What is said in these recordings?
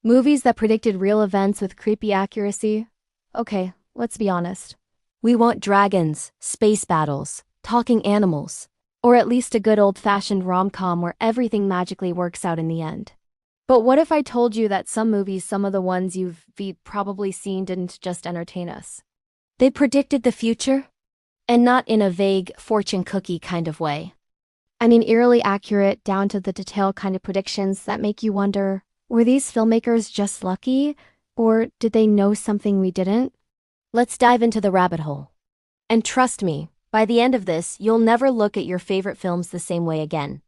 Movies that predicted real events with creepy accuracy? Okay, let's be honest. We want dragons, space battles, talking animals, or at least a good old-fashioned rom-com where everything magically works out in the end. But what if I told you that some movies, some of the ones you've probably seen, didn't just entertain us? They predicted the future? And not in a vague fortune cookie kind of way. I mean eerily accurate, down to the detail kind of predictions that make you wonder, were these filmmakers just lucky? Or did they know something we didn't? Let's dive into the rabbit hole. And trust me, by the end of this, you'll never look at your favorite films the same way again.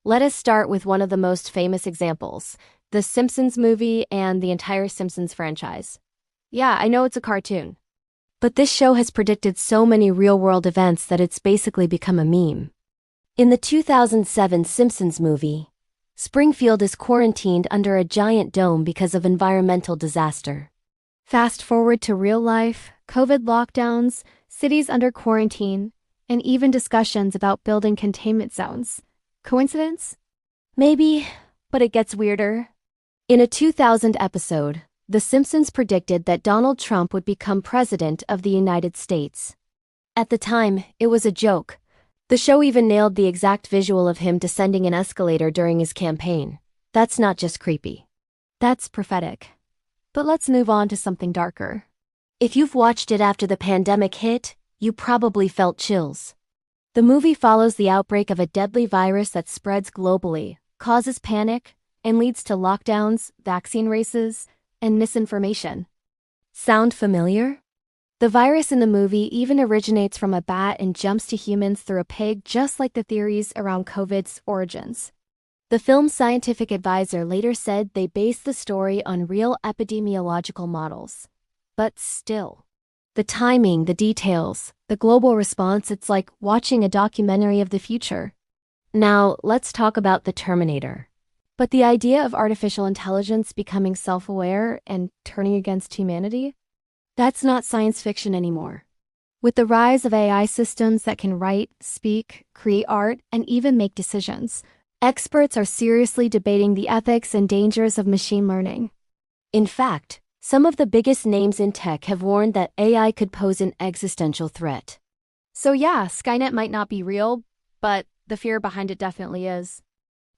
Let us start with one of the most famous examples, the Simpsons movie and the entire Simpsons franchise. Yeah, I know it's a cartoon. But this show has predicted so many real-world events that it's basically become a meme. In the 2007 Simpsons movie, Springfield is quarantined under a giant dome because of environmental disaster. Fast forward to real life, COVID lockdowns, cities under quarantine, and even discussions about building containment zones. Coincidence? Maybe, but it gets weirder. In a 2000 episode, The Simpsons predicted that Donald Trump would become president of the United States. At the time, it was a joke. The show even nailed the exact visual of him descending an escalator during his campaign. That's not just creepy. That's prophetic. But let's move on to something darker. If you've watched it after the pandemic hit, you probably felt chills. The movie follows the outbreak of a deadly virus that spreads globally, causes panic, and leads to lockdowns, vaccine races, and misinformation. Sound familiar? The virus in the movie even originates from a bat and jumps to humans through a pig, just like the theories around COVID's origins. The film's scientific advisor later said they based the story on real epidemiological models. But still, the timing, the details, the global response, it's like watching a documentary of the future. Now, let's talk about The Terminator. But the idea of artificial intelligence becoming self-aware and turning against humanity? That's not science fiction anymore. With the rise of AI systems that can write, speak, create art, and even make decisions, experts are seriously debating the ethics and dangers of machine learning. In fact, some of the biggest names in tech have warned that AI could pose an existential threat. So yeah, Skynet might not be real, but the fear behind it definitely is.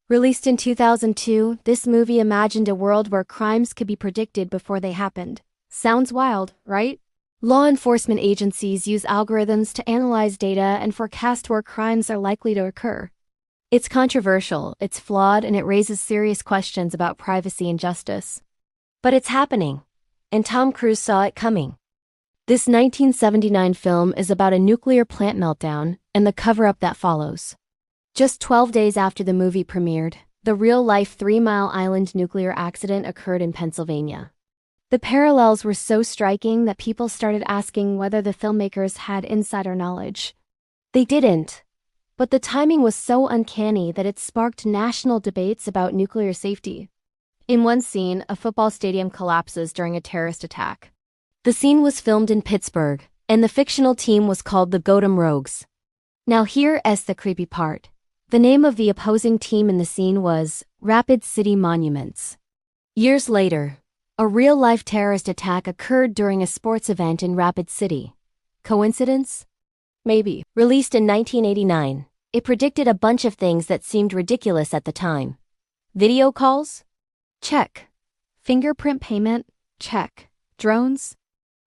Released in 2002, this movie imagined a world where crimes could be predicted before they happened. Sounds wild, right? Law enforcement agencies use algorithms to analyze data and forecast where crimes are likely to occur. It's controversial, it's flawed, and it raises serious questions about privacy and justice. But it's happening, and Tom Cruise saw it coming. This 1979 film is about a nuclear plant meltdown and the cover-up that follows. Just 12 days after the movie premiered, the real-life 3 Mile Island nuclear accident occurred in Pennsylvania. The parallels were so striking that people started asking whether the filmmakers had insider knowledge. They didn't. But the timing was so uncanny that it sparked national debates about nuclear safety. In one scene, a football stadium collapses during a terrorist attack. The scene was filmed in Pittsburgh, and the fictional team was called the Gotham Rogues. Now here's the creepy part. The name of the opposing team in the scene was Rapid City Monuments. Years later, a real-life terrorist attack occurred during a sports event in Rapid City. Coincidence? Maybe. Released in 1989, it predicted a bunch of things that seemed ridiculous at the time. Video calls? Check. Fingerprint payment? Check. Drones?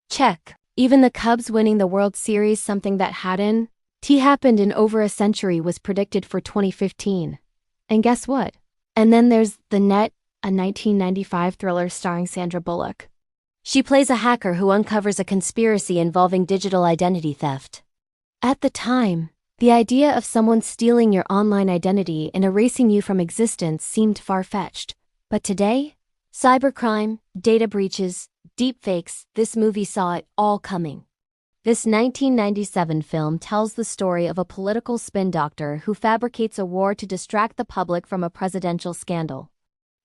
Check. Even the Cubs winning the World Series, something that hadn't happened in over a century, was predicted for 2015. And guess what? And then there's The Net, a 1995 thriller starring Sandra Bullock. She plays a hacker who uncovers a conspiracy involving digital identity theft. At the time, the idea of someone stealing your online identity and erasing you from existence seemed far-fetched. But today, cybercrime, data breaches, deepfakes, this movie saw it all coming. This 1997 film tells the story of a political spin doctor who fabricates a war to distract the public from a presidential scandal.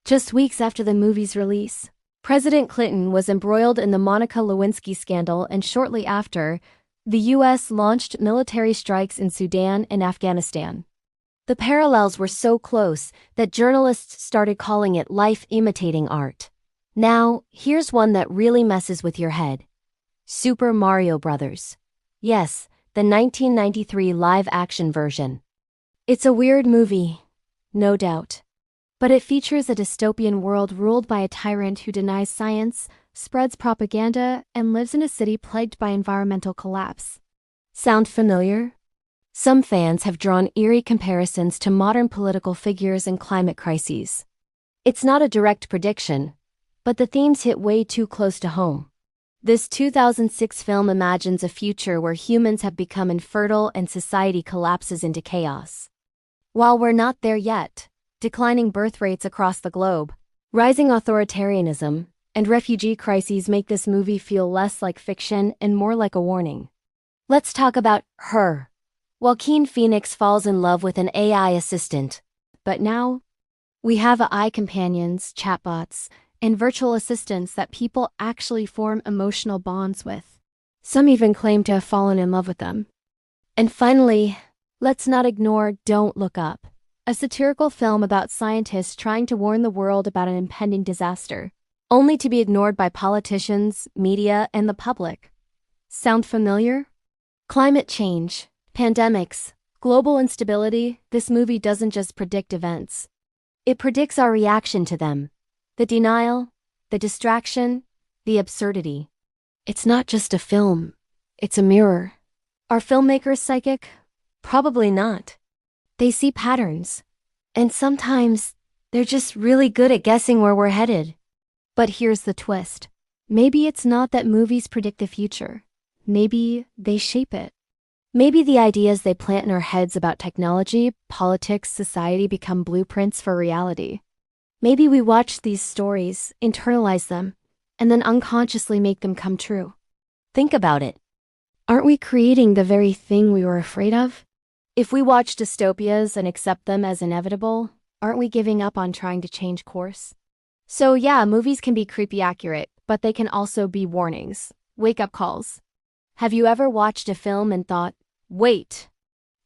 Just weeks after the movie's release, President Clinton was embroiled in the Monica Lewinsky scandal, and shortly after, the U.S. launched military strikes in Sudan and Afghanistan. The parallels were so close that journalists started calling it life imitating art. Now, here's one that really messes with your head. Super Mario Bros. Yes, the 1993 live-action version. It's a weird movie, no doubt. But it features a dystopian world ruled by a tyrant who denies science, spreads propaganda, and lives in a city plagued by environmental collapse. Sound familiar? Some fans have drawn eerie comparisons to modern political figures and climate crises. It's not a direct prediction, but the themes hit way too close to home. This 2006 film imagines a future where humans have become infertile and society collapses into chaos. While we're not there yet, declining birth rates across the globe, rising authoritarianism, and refugee crises make this movie feel less like fiction and more like a warning. Let's talk about Her. Joaquin Phoenix falls in love with an AI assistant. But now, we have AI companions, chatbots, and virtual assistants that people actually form emotional bonds with. Some even claim to have fallen in love with them. And finally, let's not ignore Don't Look Up, a satirical film about scientists trying to warn the world about an impending disaster, only to be ignored by politicians, media, and the public. Sound familiar? Climate change, pandemics, global instability, this movie doesn't just predict events. It predicts our reaction to them. The denial, the distraction, the absurdity. It's not just a film, it's a mirror. Are filmmakers psychic? Probably not. They see patterns, and sometimes they're just really good at guessing where we're headed. But here's the twist. Maybe it's not that movies predict the future. Maybe they shape it. Maybe the ideas they plant in our heads about technology, politics, society become blueprints for reality. Maybe we watch these stories, internalize them, and then unconsciously make them come true. Think about it. Aren't we creating the very thing we were afraid of? If we watch dystopias and accept them as inevitable, aren't we giving up on trying to change course? So yeah, movies can be creepy accurate, but they can also be warnings, wake-up calls. Have you ever watched a film and thought, wait?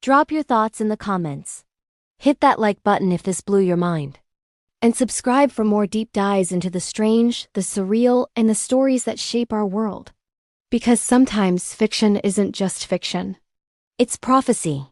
Drop your thoughts in the comments. Hit that like button if this blew your mind. And subscribe for more deep dives into the strange, the surreal, and the stories that shape our world. Because sometimes fiction isn't just fiction. It's prophecy.